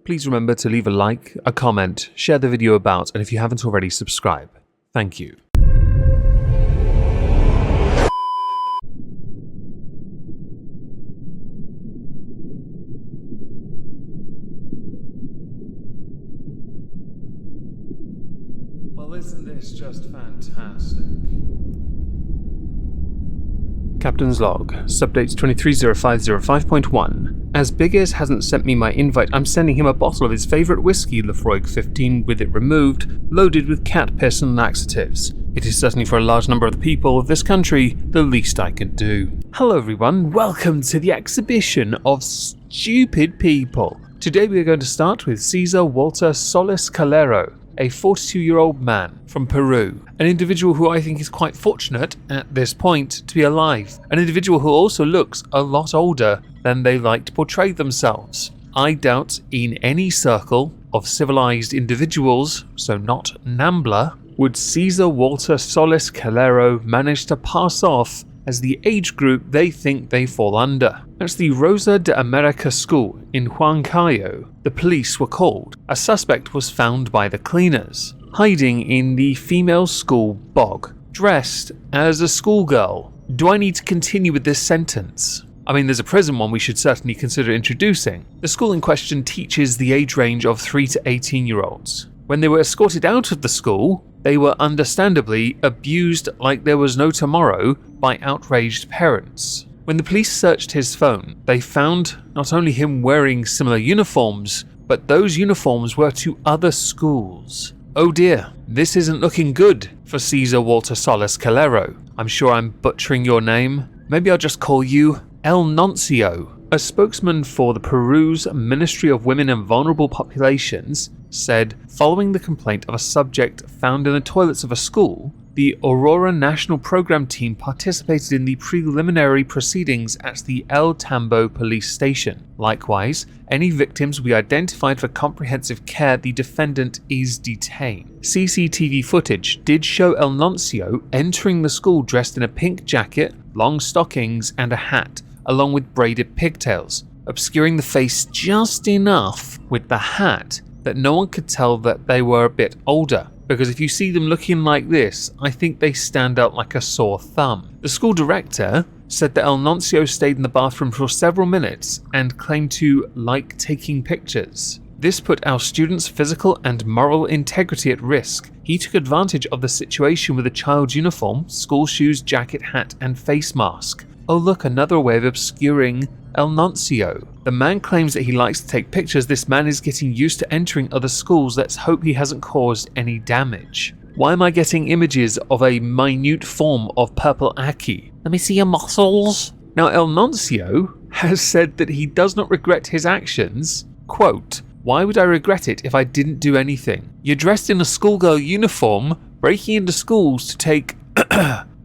please remember to leave a like, a comment, share the video about, and if you haven't already, subscribe. Thank you. Well, isn't this just fantastic? Captain's log, subdates 230505.1. As Big Ears hasn't sent me my invite, I'm sending him a bottle of his favourite whiskey, Lafroig 15, with it removed, loaded with cat piss and laxatives. It is certainly for a large number of the people of this country the least I can do. Hello everyone, welcome to the exhibition of stupid people. Today we are going to start with Cesar Walter Solis Calero, a 42-year-old man from Peru, an individual who I think is quite fortunate at this point to be alive, an individual who also looks a lot older than they like to portray themselves. I doubt in any circle of civilized individuals, so not Nambla, would Cesar Walter Solis Calero manage to pass off as the age group they think they fall under. At the Rosa de America school in Huancayo, the police were called. A suspect was found by the cleaners, hiding in the female school bog, dressed as a schoolgirl. Do I need to continue with this sentence? I mean, there's a prison one we should certainly consider introducing. The school in question teaches the age range of 3 to 18-year-olds. When they were escorted out of the school, they were understandably abused like there was no tomorrow by outraged parents. When the police searched his phone, they found not only him wearing similar uniforms, but those uniforms were to other schools. Oh dear, this isn't looking good for Cesar Walter Solis Calero. I'm sure I'm butchering your name. Maybe I'll just call you El Nuncio. A spokesman for the Peru's Ministry of Women and Vulnerable Populations said, following the complaint of a subject found in the toilets of a school, the Aurora National Program Team participated in the preliminary proceedings at the El Tambo police station. Likewise, any victims we identified for comprehensive care, the defendant is detained. CCTV footage did show El Nuncio entering the school dressed in a pink jacket, long stockings, and a hat, along with braided pigtails, obscuring the face just enough with the hat that no one could tell that they were a bit older, because if you see them looking like this, I think they stand out like a sore thumb. The school director said that El Nuncio stayed in the bathroom for several minutes and claimed to like taking pictures. This put our students' physical and moral integrity at risk. He took advantage of the situation with a child's uniform, school shoes, jacket, hat, and face mask. Oh look, another way of obscuring El Nuncio. The man claims that he likes to take pictures. This man is getting used to entering other schools. Let's hope he hasn't caused any damage. Why am I getting images of a minute form of purple Aki? Let me see your muscles. Now El Nuncio has said that he does not regret his actions. Quote, "Why would I regret it if I didn't do anything? You're dressed in a schoolgirl uniform, breaking into schools to take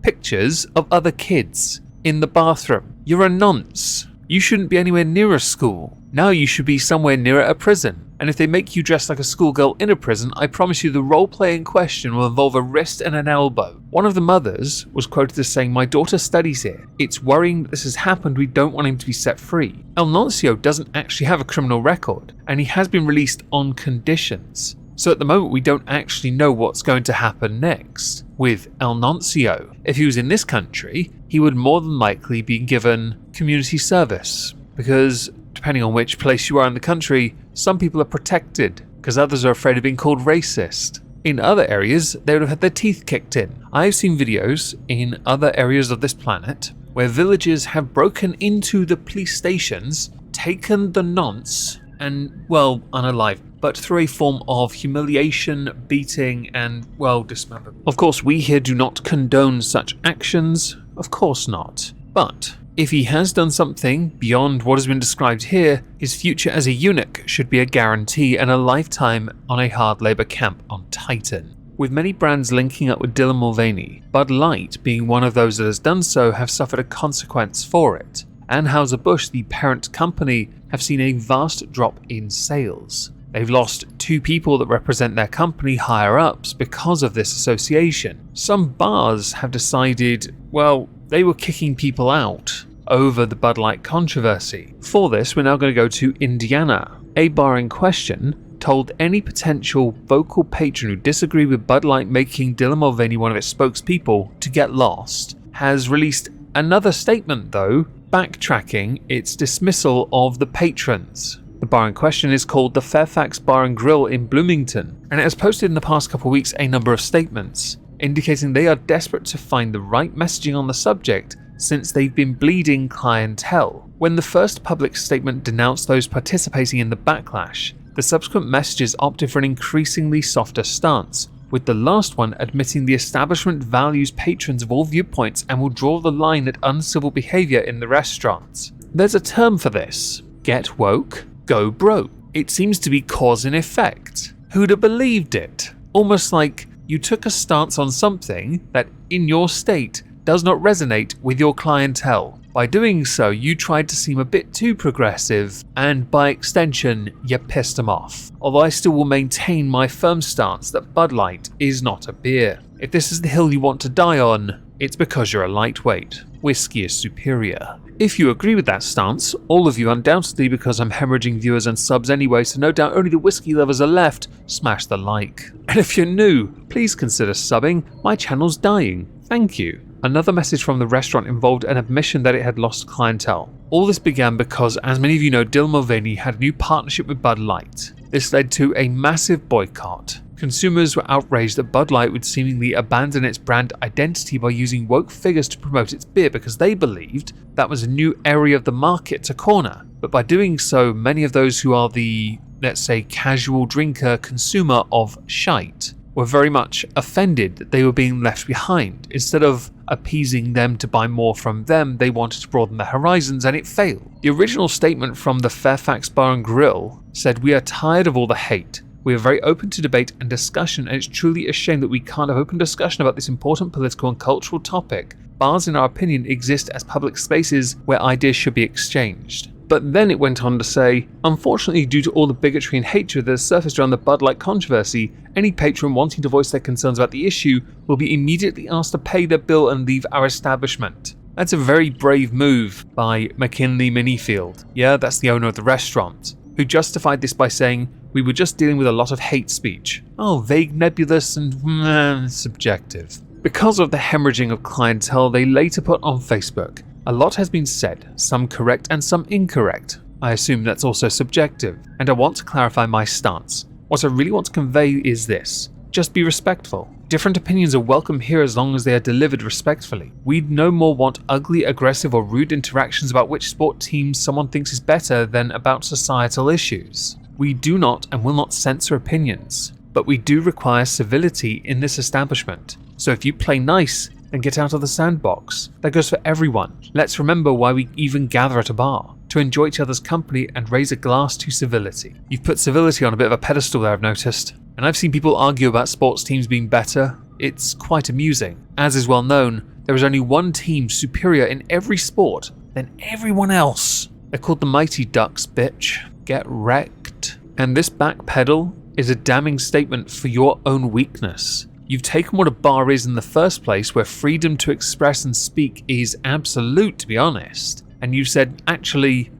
pictures of other kids in the bathroom. You're a nonce. You shouldn't be anywhere near a school. Now you should be somewhere near a prison. And if they make you dress like a schoolgirl in a prison, I promise you the roleplay in question will involve a wrist and an elbow." One of the mothers was quoted as saying, "My daughter studies here. It's worrying that this has happened. We don't want him to be set free." El Nuncio doesn't actually have a criminal record, and he has been released on conditions. So at the moment we don't actually know what's going to happen next with El Nuncio. If he was in this country, he would more than likely be given community service, because depending on which place you are in the country, some people are protected because others are afraid of being called racist. In other areas, they would have had their teeth kicked in. I've seen videos in other areas of this planet where villages have broken into the police stations, taken the nonce, and, well, unalived, but through a form of humiliation, beating, and, well, dismemberment. Of course, we here do not condone such actions. Of course not. But if he has done something beyond what has been described here, his future as a eunuch should be a guarantee and a lifetime on a hard labour camp on Titan. With many brands linking up with Dylan Mulvaney, Bud Light being one of those that has done so, have suffered a consequence for it. Anheuser-Busch, the parent company, have seen a vast drop in sales. They've lost 2 people that represent their company higher-ups because of this association. Some bars have decided, well, they were kicking people out over the Bud Light controversy. For this, we're now going to go to Indiana, A bar in question told any potential vocal patron who disagreed with Bud Light making Dylan Mulvaney one of its spokespeople to get lost, has released another statement though, backtracking its dismissal of the patrons. The bar in question is called the Fairfax Bar and Grill in Bloomington, and it has posted in the past couple of weeks a number of statements, indicating they are desperate to find the right messaging on the subject since they've been bleeding clientele. When the first public statement denounced those participating in the backlash, the subsequent messages opted for an increasingly softer stance, with the last one admitting the establishment values patrons of all viewpoints and will draw the line at uncivil behaviour in the restaurants. There's a term for this. Get woke, go broke. It seems to be cause and effect. Who'd have believed it? Almost like you took a stance on something that, in your state, does not resonate with your clientele. By doing so, you tried to seem a bit too progressive, and by extension, you pissed them off. Although I still will maintain my firm stance that Bud Light is not a beer. If this is the hill you want to die on, it's because you're a lightweight. Whiskey is superior. If you agree with that stance, all of you undoubtedly, because I'm hemorrhaging viewers and subs anyway, so no doubt only the whiskey lovers are left, smash the like. And if you're new, please consider subbing. My channel's dying. Thank you. Another message from the restaurant involved an admission that it had lost clientele. All this began because, as many of you know, Dylan Mulvaney had a new partnership with Bud Light. This led to a massive boycott. Consumers were outraged that Bud Light would seemingly abandon its brand identity by using woke figures to promote its beer because they believed that was a new area of the market to corner. But by doing so, many of those who are the, let's say, casual drinker consumer of shite were very much offended that they were being left behind. Instead of appeasing them to buy more from them, they wanted to broaden their horizons, and it failed. The original statement from the Fairfax Bar and Grill said, "We are tired of all the hate. We are very open to debate and discussion, and it's truly a shame that we can't have open discussion about this important political and cultural topic. Bars, in our opinion, exist as public spaces where ideas should be exchanged." But then it went on to say, "Unfortunately, due to all the bigotry and hatred that has surfaced around the Bud Light controversy, any patron wanting to voice their concerns about the issue will be immediately asked to pay their bill and leave our establishment." That's a very brave move by McKinley Minifield. Yeah, that's the owner of the restaurant, who justified this by saying, "We were just dealing with a lot of hate speech." Oh, vague, nebulous, and subjective. Because of the hemorrhaging of clientele, they later put on Facebook, "A lot has been said, some correct and some incorrect. I assume that's also subjective, and I want to clarify my stance. What I really want to convey is this. Just be respectful. Different opinions are welcome here as long as they are delivered respectfully. We'd no more want ugly, aggressive, or rude interactions about which sport team someone thinks is better than about societal issues. We do not and will not censor opinions, but we do require civility in this establishment. So if you play nice, then get out of the sandbox. That goes for everyone. Let's remember why we even gather at a bar. To enjoy each other's company and raise a glass to civility." You've put civility on a bit of a pedestal there, I've noticed. And I've seen people argue about sports teams being better. It's quite amusing. As is well known, there is only one team superior in every sport than everyone else. They're called the Mighty Ducks, bitch. Get wrecked. And this backpedal is a damning statement for your own weakness. You've taken what a bar is in the first place, where freedom to express and speak is absolute, to be honest. And you said, actually,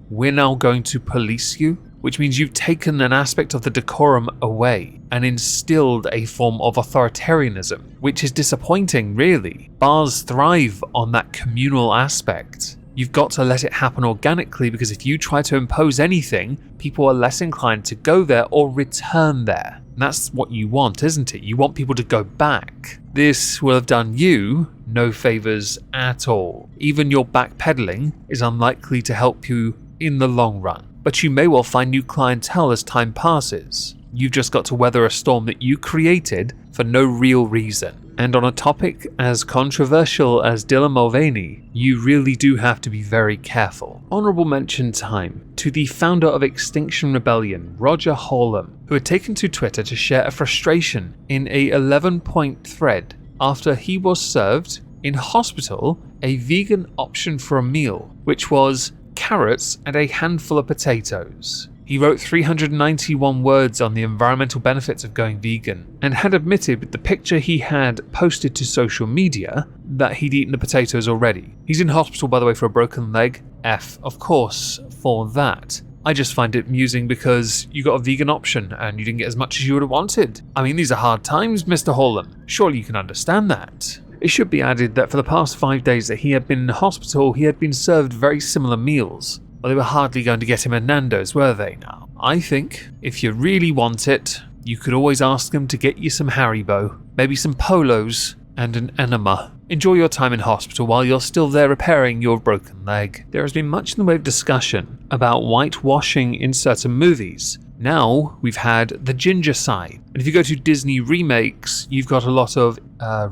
we're now going to police you? Which means you've taken an aspect of the decorum away and instilled a form of authoritarianism, which is disappointing, really. Bars thrive on that communal aspect. You've got to let it happen organically, because if you try to impose anything, people are less inclined to go there or return there. And that's what you want, isn't it? You want people to go back. This will have done you no favors at all. Even your backpedaling is unlikely to help you in the long run. But you may well find new clientele as time passes. You've just got to weather a storm that you created for no real reason. And on a topic as controversial as Dylan Mulvaney, you really do have to be very careful. Honourable mention time to the founder of Extinction Rebellion, Roger Holm, who had taken to Twitter to share a frustration in a 11-point thread after he was served in hospital a vegan option for a meal, which was carrots and a handful of potatoes. He wrote 391 words on the environmental benefits of going vegan, and had admitted with the picture he had posted to social media that he'd eaten the potatoes already. He's in hospital, by the way, for a broken leg. Of course, for that. I just find it amusing because you got a vegan option and you didn't get as much as you would have wanted. I mean, these are hard times, Mr. Holland. Surely you can understand that. It should be added that for the past 5 days that he had been in hospital, he had been served very similar meals. Well, they were hardly going to get him a Nando's, were they now? I think, if you really want it, you could always ask them to get you some Haribo, maybe some Polos, and an enema. Enjoy your time in hospital while you're still there repairing your broken leg. There has been much in the way of discussion about whitewashing in certain movies. Now we've had the ginger side. And if you go to Disney remakes, you've got a lot of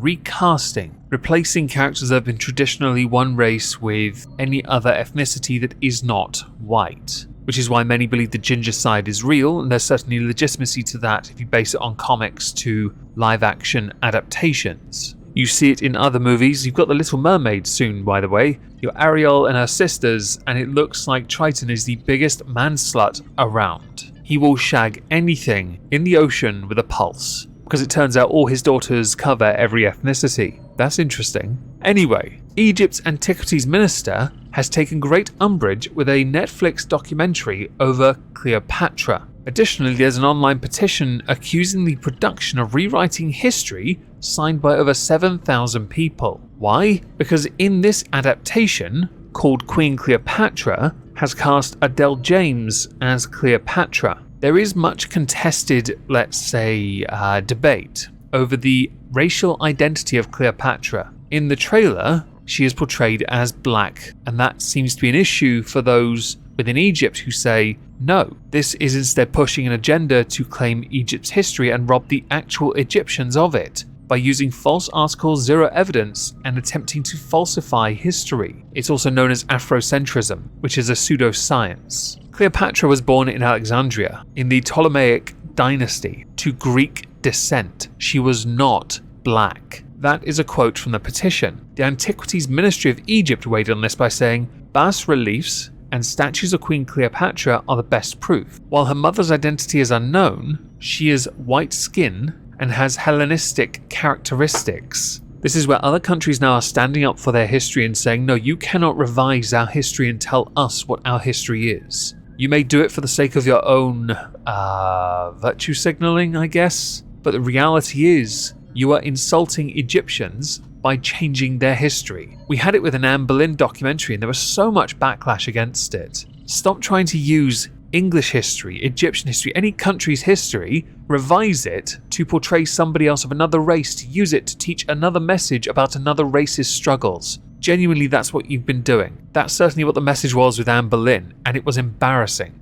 recasting, replacing characters that have been traditionally one race with any other ethnicity that is not white. Which is why many believe the ginger side is real, and there's certainly legitimacy to that if you base it on comics to live action adaptations. You see it in other movies. You've got The Little Mermaid soon, by the way. You're Ariel and her sisters, and it looks like Triton is the biggest man-slut around. He will shag anything in the ocean with a pulse, because it turns out all his daughters cover every ethnicity. That's interesting. Anyway, Egypt's Antiquities Minister has taken great umbrage with a Netflix documentary over Cleopatra. Additionally, there's an online petition accusing the production of rewriting history signed by over 7,000 people. Why? Because in this adaptation, called Queen Cleopatra, has cast Adele James as Cleopatra. There is much contested, let's say, debate over the racial identity of Cleopatra. In the trailer, she is portrayed as black, and that seems to be an issue for those within Egypt who say, no, this is instead pushing an agenda to claim Egypt's history and rob the actual Egyptians of it by using false articles, zero evidence, and attempting to falsify history. It's also known as Afrocentrism, which is a pseudoscience. Cleopatra was born in Alexandria in the Ptolemaic dynasty to Greek descent. She was not black. That is a quote from the petition. The Antiquities Ministry of Egypt weighed on this by saying, bas-reliefs and statues of Queen Cleopatra are the best proof. While her mother's identity is unknown, she is white skin and has Hellenistic characteristics. This is where other countries now are standing up for their history and saying, no, you cannot revise our history and tell us what our history is. You may do it for the sake of your own virtue signaling, I guess, but the reality is you are insulting Egyptians by changing their history. We had it with an Anne Boleyn documentary and there was so much backlash against it. Stop trying to use English history, Egyptian history, any country's history, revise it to portray somebody else of another race, to use it to teach another message about another race's struggles. Genuinely, that's what you've been doing. That's certainly what the message was with Anne Boleyn, and it was embarrassing.